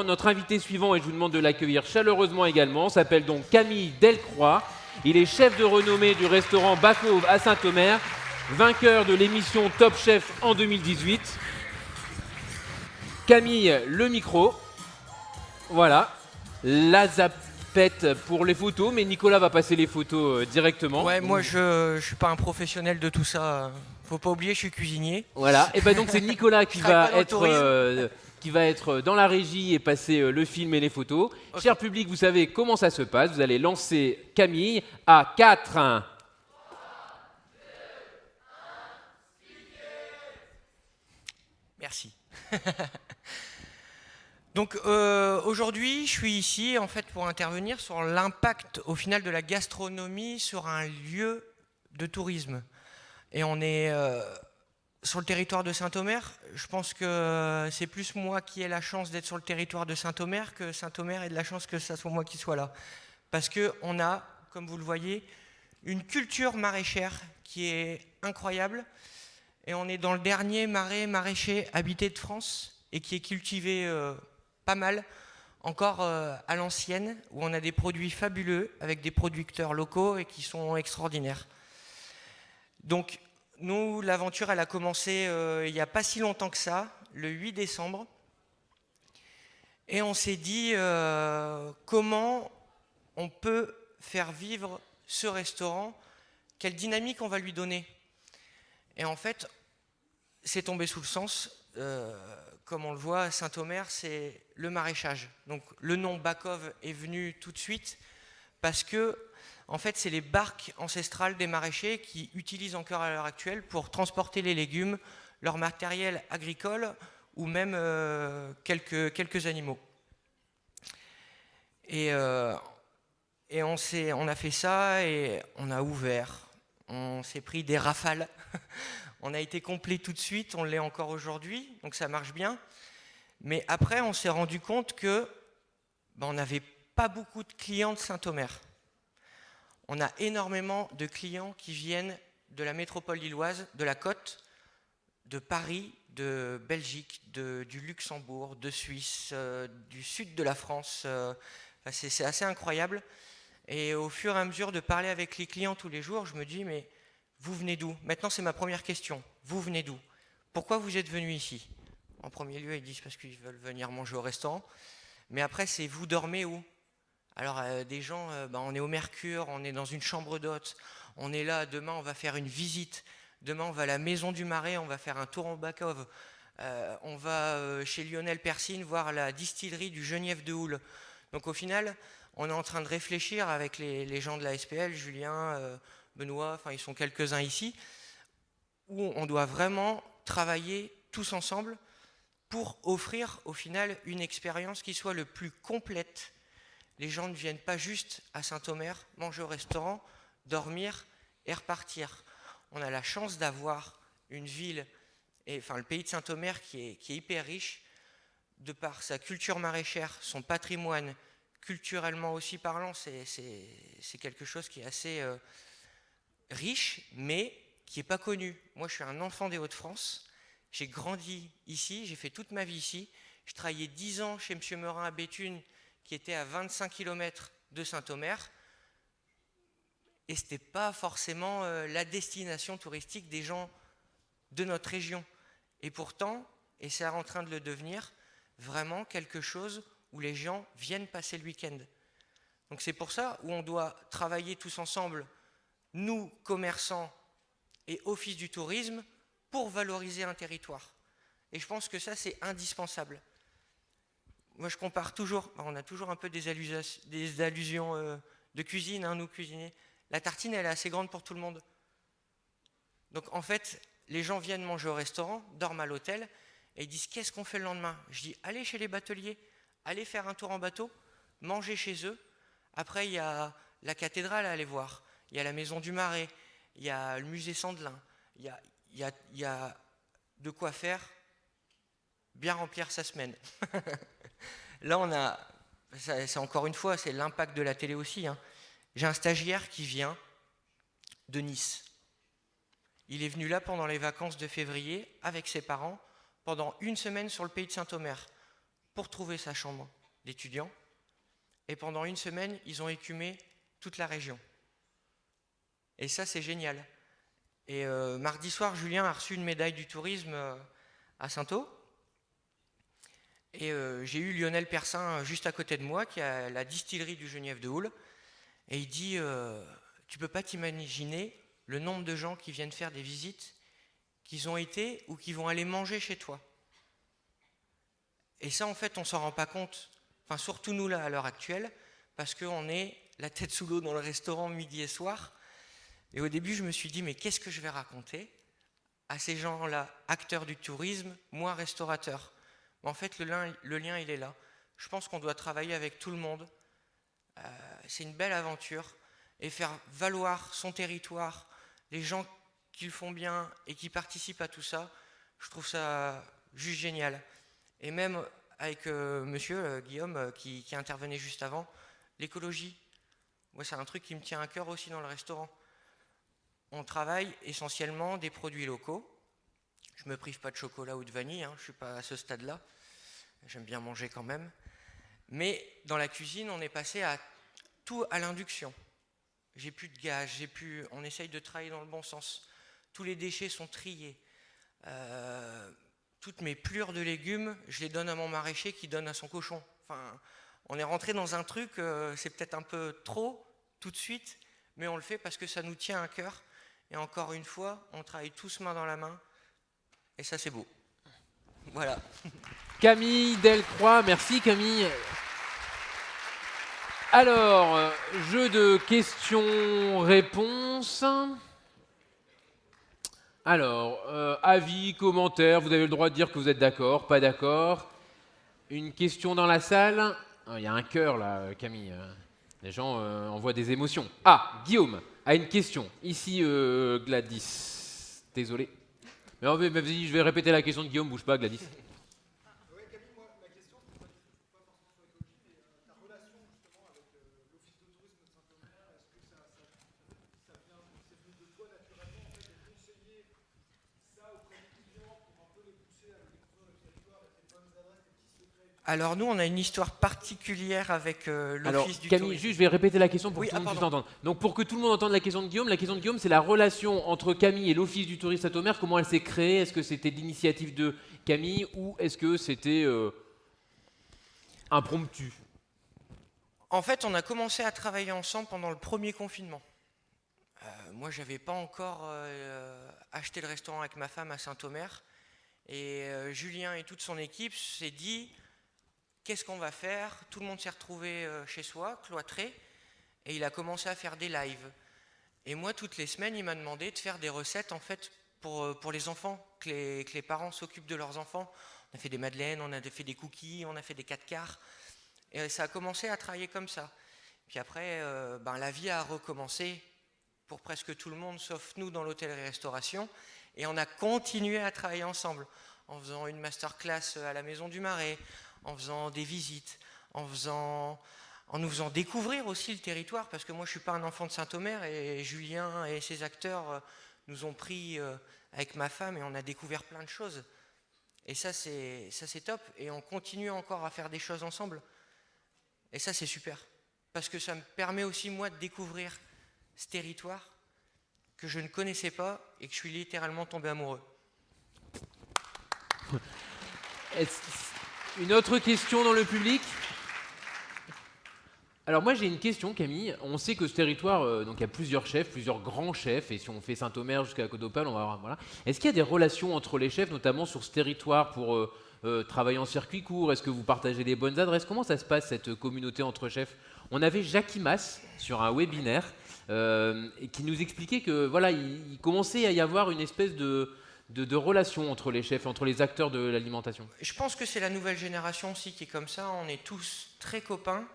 Notre invité suivant, et je vous demande de l'accueillir chaleureusement également, s'appelle donc Camille Delcroix. Il est chef de renommée du restaurant Bacauve à Saint-Omer, vainqueur de l'émission Top Chef en 2018. Camille, le micro. Voilà. La zapette pour les photos, mais Nicolas va passer les photos directement. Ouais, moi je suis pas un professionnel de tout ça. Faut pas oublier, je suis cuisinier. Voilà. Et ben donc c'est Nicolas qui va être dans la régie et passer le film et les photos. Okay. Cher public, vous savez comment ça se passe. Vous allez lancer Camille à 4. Merci. Donc aujourd'hui, je suis ici en fait pour intervenir sur l'impact au final de la gastronomie sur un lieu de tourisme. Et on est sur le territoire de Saint-Omer. Je pense que c'est plus moi qui ai la chance d'être sur le territoire de Saint-Omer que Saint-Omer ait de la chance que ce soit moi qui sois là. Parce qu'on a, comme vous le voyez, une culture maraîchère qui est incroyable. Et on est dans le dernier marais maraîcher habité de France et qui est cultivé pas mal, encore à l'ancienne, où on a des produits fabuleux avec des producteurs locaux et qui sont extraordinaires. Donc, nous, l'aventure, elle a commencé il n'y a pas si longtemps que ça, le 8 décembre. Et on s'est dit comment on peut faire vivre ce restaurant, quelle dynamique on va lui donner. Et en fait, c'est tombé sous le sens. Comme on le voit, à Saint-Omer, c'est le maraîchage. Donc le nom Bacauve est venu tout de suite parce que en fait, c'est les barques ancestrales des maraîchers qui utilisent encore à l'heure actuelle pour transporter les légumes, leur matériel agricole ou même quelques animaux. Et on a fait ça et on a ouvert. On s'est pris des rafales. On a été complet tout de suite, on l'est encore aujourd'hui, donc ça marche bien. Mais après, on s'est rendu compte que on n'avait pas beaucoup de clients de Saint-Omer. On a énormément de clients qui viennent de la métropole lilloise, de la côte, de Paris, de Belgique, du Luxembourg, de Suisse, du sud de la France. C'est assez incroyable. Et au fur et à mesure de parler avec les clients tous les jours, je me dis, mais vous venez d'où? Maintenant, c'est ma première question. Vous venez d'où? Pourquoi vous êtes venu ici? En premier lieu, ils disent parce qu'ils veulent venir manger au restaurant. Mais après, c'est vous dormez où? Alors, des gens, on est au Mercure, on est dans une chambre d'hôte, on est là, demain, on va faire une visite. Demain, on va à la Maison du Marais, on va faire un tour en Bacauve. On va chez Lionel Persine voir la distillerie du Genièvre de Houle. Donc, au final, on est en train de réfléchir avec les gens de la SPL, Julien, Benoît, enfin ils sont quelques-uns ici, où on doit vraiment travailler tous ensemble pour offrir au final une expérience qui soit le plus complète. Les gens ne viennent pas juste à Saint-Omer, manger au restaurant, dormir et repartir. On a la chance d'avoir une ville, le pays de Saint-Omer qui est hyper riche, de par sa culture maraîchère, son patrimoine, culturellement aussi parlant, c'est quelque chose qui est assez riche, mais qui n'est pas connu. Moi, je suis un enfant des Hauts-de-France. J'ai grandi ici, j'ai fait toute ma vie ici. Je travaillais 10 ans chez M. Meurin à Béthune, qui était à 25 km de Saint-Omer. Et ce n'était pas forcément la destination touristique des gens de notre région. Et pourtant, et c'est en train de le devenir, vraiment quelque chose où les gens viennent passer le week-end. Donc c'est pour ça où on doit travailler tous ensemble, nous, commerçants et office du tourisme, pour valoriser un territoire. Et je pense que ça, c'est indispensable. Moi, je compare toujours, on a toujours un peu des allusions de cuisine, hein, nous cuisiner. La tartine, elle est assez grande pour tout le monde. Donc en fait, les gens viennent manger au restaurant, dorment à l'hôtel, et ils disent, qu'est-ce qu'on fait le lendemain? Je dis, allez chez les bateliers, allez faire un tour en bateau, mangez chez eux. Après, il y a la cathédrale à aller voir, il y a la Maison du Marais, il y a le musée Sandelin, il y a de quoi faire, bien remplir sa semaine. Là, c'est encore une fois, c'est l'impact de la télé aussi. Hein. J'ai un stagiaire qui vient de Nice. Il est venu là pendant les vacances de février avec ses parents pendant une semaine sur le pays de Saint-Omer. pour trouver sa chambre d'étudiant. Et pendant une semaine, ils ont écumé toute la région. Et ça, c'est génial. Et mardi soir, Julien a reçu une médaille du tourisme à Sainteau. Et j'ai eu Lionel Persin juste à côté de moi, qui a la distillerie du Genièvre de Houle. Et il dit, tu peux pas t'imaginer le nombre de gens qui viennent faire des visites, qui ont été ou qui vont aller manger chez toi. Et ça, en fait, on s'en rend pas compte, enfin surtout nous là à l'heure actuelle, parce qu'on est la tête sous l'eau dans le restaurant midi et soir. Et au début, je me suis dit, mais qu'est-ce que je vais raconter à ces gens-là, acteurs du tourisme, moi, restaurateur? Mais en fait, le lien, il est là. Je pense qu'on doit travailler avec tout le monde. C'est une belle aventure. Et faire valoir son territoire, les gens qui le font bien et qui participent à tout ça, je trouve ça juste génial. Et même avec monsieur Guillaume qui intervenait juste avant, l'écologie, moi, c'est un truc qui me tient à cœur aussi dans le restaurant. On travaille essentiellement des produits locaux. Je ne me prive pas de chocolat ou de vanille, je ne suis pas à ce stade-là. J'aime bien manger quand même. Mais dans la cuisine, on est passé à tout à l'induction. J'ai plus de gaz, on essaye de travailler dans le bon sens. Tous les déchets sont triés. Toutes mes plures de légumes, je les donne à mon maraîcher qui donne à son cochon. Enfin, on est rentré dans un truc, c'est peut-être un peu trop tout de suite, mais on le fait parce que ça nous tient à cœur. Et encore une fois, on travaille tous main dans la main. Et ça, c'est beau. Voilà. Camille Delcroix, merci Camille. Alors, jeu de questions-réponses. Alors, avis, commentaires, vous avez le droit de dire que vous êtes d'accord, pas d'accord. Une question dans la salle. Il y a un cœur là, Camille. Les gens envoient des émotions. Ah, Guillaume a une question. Ici, Gladys. Désolé. Mais vas-y, je vais répéter la question de Guillaume, bouge pas, Gladys. Oui, Camille, moi, ma question, c'est pas forcément sur l'écologie, mais ta relation justement avec l'Office de tourisme de Saint-Omer, est-ce que c'est venu de toi naturellement, en fait, de conseiller ça auprès des clients pour un peu les pousser à découvrir le territoire avec les bonnes adresses, les petits secrets? Alors nous, on a une histoire particulière avec l'Office du Camille, tourisme. juste, je vais répéter la question pour que tout le monde puisse pardon. entendre. Donc, pour que tout le monde entende la question de Guillaume, c'est la relation entre Camille et l'Office du tourisme Saint-Omer. Comment elle s'est créée? Est-ce que c'était l'initiative de Camille ou est-ce que c'était impromptu? En fait, on a commencé à travailler ensemble pendant le premier confinement. Moi, je n'avais pas encore acheté le restaurant avec ma femme à Saint-Omer. Et Julien et toute son équipe s'est dit, qu'est-ce qu'on va faire? Tout le monde s'est retrouvé chez soi, cloîtré, et il a commencé à faire des lives. Et moi, toutes les semaines, il m'a demandé de faire des recettes en fait pour les enfants, que les parents s'occupent de leurs enfants. On a fait des madeleines, on a fait des cookies, on a fait des 4 quarts. Et ça a commencé à travailler comme ça. Puis après, la vie a recommencé pour presque tout le monde, sauf nous dans l'hôtellerie-restauration. Et on a continué à travailler ensemble, en faisant une masterclass à la Maison du Marais, en faisant des visites, en nous faisant découvrir aussi le territoire, parce que moi je ne suis pas un enfant de Saint-Omer, et Julien et ses acteurs nous ont pris avec ma femme et on a découvert plein de choses. Et ça c'est top, et on continue encore à faire des choses ensemble. Et ça c'est super, parce que ça me permet aussi moi de découvrir ce territoire que je ne connaissais pas et que je suis littéralement tombé amoureux. Une autre question dans le public? Alors moi j'ai une question, Camille. On sait que ce territoire, donc il y a plusieurs chefs, plusieurs grands chefs, et si on fait Saint-Omer jusqu'à la Côte d'Opale, on va voir. Voilà. Est-ce qu'il y a des relations entre les chefs, notamment sur ce territoire, pour travailler en circuit court? Est-ce que vous partagez les bonnes adresses? Comment ça se passe cette communauté entre chefs? On avait Jackie Mas sur un webinaire qui nous expliquait que voilà, il commençait à y avoir une espèce de relation entre les chefs, entre les acteurs de l'alimentation. Je pense que c'est la nouvelle génération aussi qui est comme ça. On est tous très copains.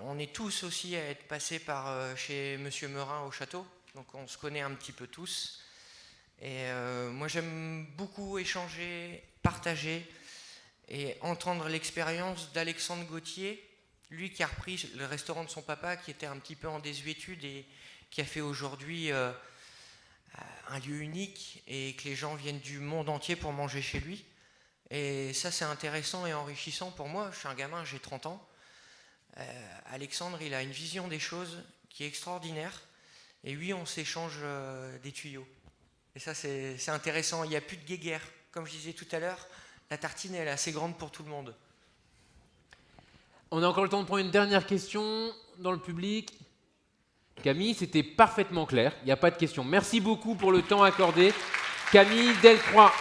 On est tous aussi à être passés par chez Monsieur Meurin au château. Donc on se connaît un petit peu tous. Et moi j'aime beaucoup échanger, partager et entendre l'expérience d'Alexandre Gauthier, lui qui a repris le restaurant de son papa qui était un petit peu en désuétude et qui a fait aujourd'hui un lieu unique et que les gens viennent du monde entier pour manger chez lui. Et ça, c'est intéressant et enrichissant pour moi. Je suis un gamin, j'ai 30 ans. Alexandre, il a une vision des choses qui est extraordinaire. Et oui, on s'échange des tuyaux. Et ça, c'est intéressant. Il n'y a plus de guéguerre. Comme je disais tout à l'heure, la tartine, elle est assez grande pour tout le monde. On a encore le temps de prendre une dernière question dans le public. Camille, c'était parfaitement clair. Il n'y a pas de question. Merci beaucoup pour le temps accordé. Camille Delcroix.